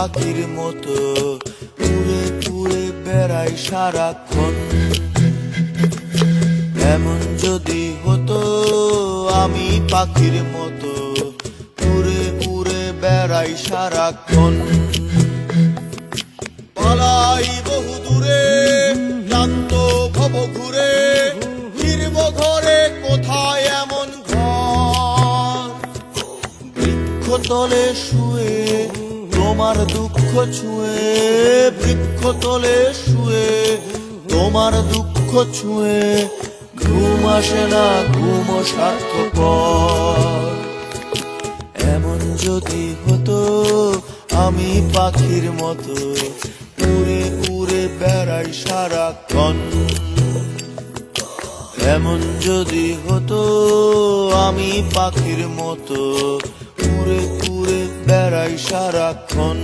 পাখির মতো উড়ে উড়ে বেড়াই সারাক্ষণ। এমন যদি হতো আমি পাখির মতো উড়ে উড়ে বেড়াই সারাক্ষণ। পালাই বহু দূরে ক্লান্ত ভব ঘুরে, ফিরব ঘরে কোথায় এমন ঘর। বৃক্ষতলে শুয়ে তোমার দুঃখ ছুঁয়ে, বৃক্ষতলে শুয়ে তোমার দুঃখ ছুঁয়ে, ঘুম আসে না ঘুম সার্থকর। এমন যদি হতো আমি পাখির মতো উড়ে উড়ে বেড়াই সারাক্ষণ। এমন যদি হতো আমি পাখির মতো উড়ে উড়ে বেড়াই সারাক্ষণ।